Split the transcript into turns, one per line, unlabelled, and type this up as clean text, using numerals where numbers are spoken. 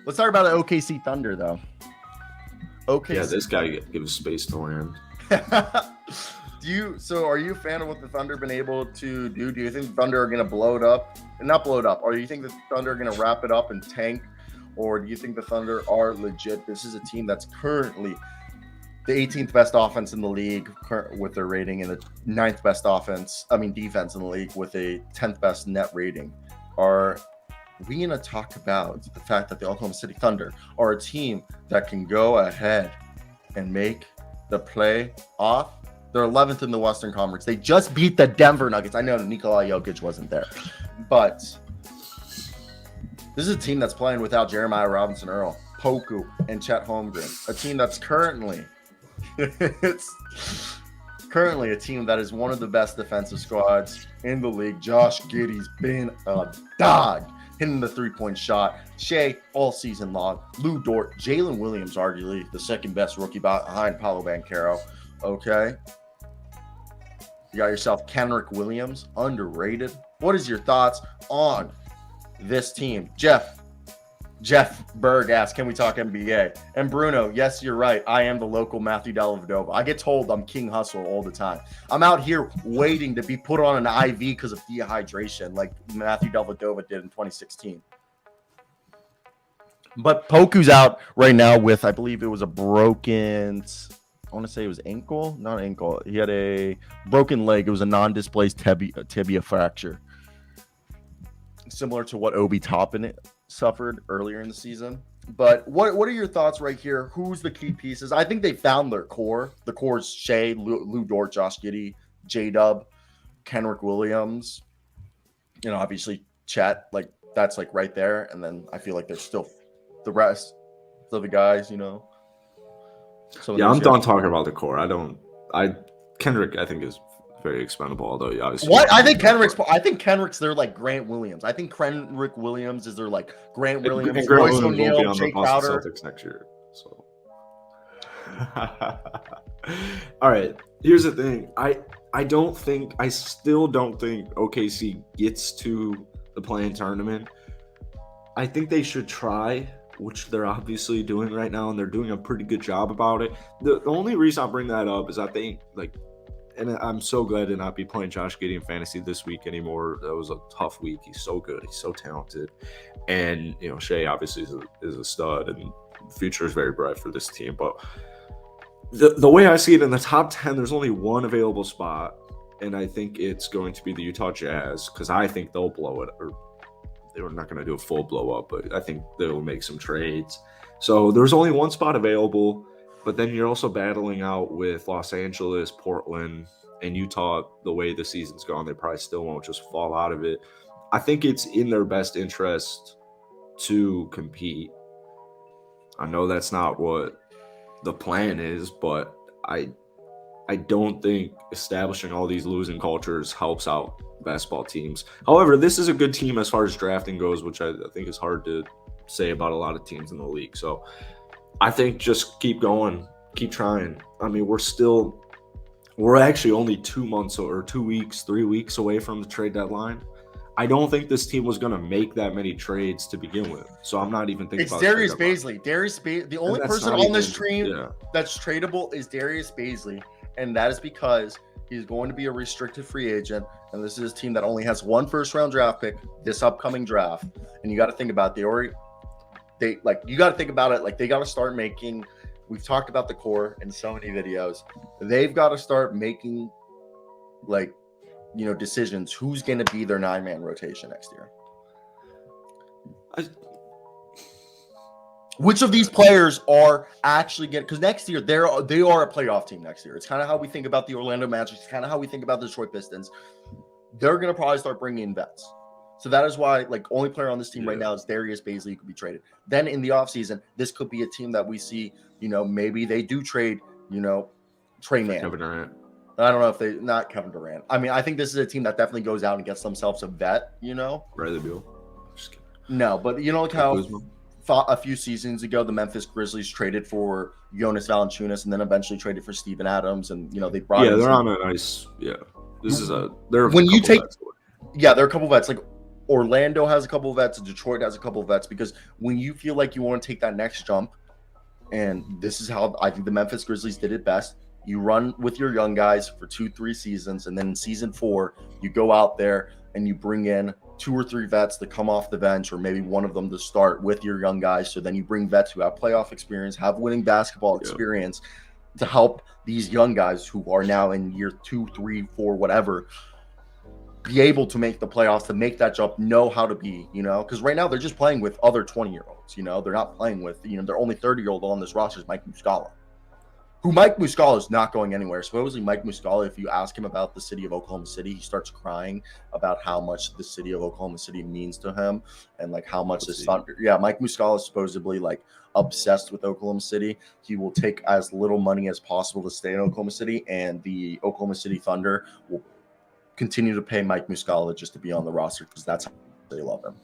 Let's talk about the OKC Thunder, though.
OKC. Yeah, this guy gives space to land.
Are you a fan of what the Thunder have been able to do? Do you think the Thunder are going to blow it up? Not blow it up. Or do you think the Thunder are going to wrap it up and tank? Or do you think the Thunder are legit? This is a team that's currently the 18th best offense in the league with their rating and the 9th best defense in the league with a 10th best net rating. Are we going to talk about the fact that the Oklahoma City Thunder are a team that can go ahead and make the playoff? They're 11th in the Western Conference. They just beat the Denver Nuggets. I know Nikola Jokic wasn't there, but this is a team that's playing without Jeremiah Robinson Earl, Poku, and Chet Holmgren. A team that's currently a team that is one of the best defensive squads in the league. Josh Giddey's been a dog hitting the three-point shot. Shea all season long. Lou Dort, Jalen Williams, arguably the second best rookie behind Paolo Banchero. Okay. You got yourself Kenrick Williams, underrated. What is your thoughts on this team? Jeff Berg asks, can we talk NBA? And Bruno, yes, you're right. I am the local Matthew Dellavedova. I get told I'm King Hustle all the time. I'm out here waiting to be put on an IV because of dehydration like Matthew Dellavedova did in 2016. But Poku's out right now with, I believe it was a broken, I want to say it was ankle, not ankle. He had a broken leg. It was a non-displaced tibia fracture, similar to what Obi Toppin suffered earlier in the season. But what are your thoughts right here? Who's the key pieces? I think they found their core. The core is Shea, Lou Dort, Josh Giddey, J-Dub, Kenrick Williams. Obviously Chet. Like that's like right there. And then I feel like there's still the rest of the guys.
I'm done talking about the core. Kendrick, I think, is very expendable, although obviously.
What? I think Kendrick's their like Grant Williams. I think Kendrick Williams is their like Grant Williams, Royce O'Neal, Jake Crowder.
Celtics next year. So. All right. Here's the thing. I still don't think OKC gets to the play-in tournament. I think they should try, which they're obviously doing right now, and they're doing a pretty good job about it. The only reason I bring that up is I think, and I'm so glad to not be playing Josh Giddey in fantasy this week anymore. That was a tough week. He's so good. He's so talented. And, Shea obviously is a stud, and the future is very bright for this team. But the way I see it, in the top 10, there's only one available spot, and I think it's going to be the Utah Jazz, because I think they'll blow it, or they're not going to do a full blow up, but I think they'll make some trades. So there's only one spot available, but then you're also battling out with Los Angeles, Portland, and Utah. The way the season's gone, they probably still won't just fall out of it. I think it's in their best interest to compete. I know that's not what the plan is, but I don't think establishing all these losing cultures helps out basketball teams. However, this is a good team as far as drafting goes, which I think is hard to say about a lot of teams in the league. So I think just keep going, keep trying. I mean, we're actually only 2 months or 2 weeks, 3 weeks away from the trade deadline. I don't think this team was going to make that many trades to begin with. So I'm not even thinking about
Darius Baisley. The only person on this team that's tradable is Darius Baisley. And that is because he's going to be a restricted free agent. And this is a team that only has one first-round draft pick this upcoming draft. And you got to think about they got to think about it. Like, they got to start making. We've talked about the core in so many videos. They've got to start making, decisions. Who's going to be their 9-man rotation next year? Which of these players are actually getting? Because next year they are a playoff team. Next year, it's kind of how we think about the Orlando Magic. It's kind of how we think about the Detroit Pistons. They're going to probably start bringing in vets. So that is why, only player on this team right now is Darius Baisley, who could be traded. Then in the offseason, this could be a team that we see, maybe they do trade, Trey Mann.
Kevin Durant.
I don't know not Kevin Durant. I mean, I think this is a team that definitely goes out and gets themselves a vet,
Bradley Beal. Just kidding.
No, but how a few seasons ago, the Memphis Grizzlies traded for Jonas Valanciunas and then eventually traded for Steven Adams. And, they brought
they're on a nice, they're a
when you take,
vets away.
They're a couple vets. Orlando has a couple of vets, and Detroit has a couple of vets, because when you feel like you want to take that next jump, and this is how I think the Memphis Grizzlies did it best. You run with your young guys for 2-3 seasons, and then in season 4, you go out there and you bring in 2 or 3 vets that come off the bench, or maybe one of them to start with your young guys. So then you bring vets who have playoff experience, have winning basketball experience to help these young guys who are now in year 2, 3, 4, whatever, be able to make the playoffs, to make that jump, know how to be, because right now they're just playing with other 20-year-olds, they're not playing with, their only 30-year-old on this roster is Mike Muscala, who Mike Muscala is not going anywhere. Supposedly Mike Muscala, if you ask him about the city of Oklahoma City, he starts crying about how much the city of Oklahoma City means to him, and like how much this Thunder. Yeah, Mike Muscala is supposedly like obsessed with Oklahoma City. He will take as little money as possible to stay in Oklahoma City, and the Oklahoma City Thunder will continue to pay Mike Muscala just to be on the roster, because that's how they love him.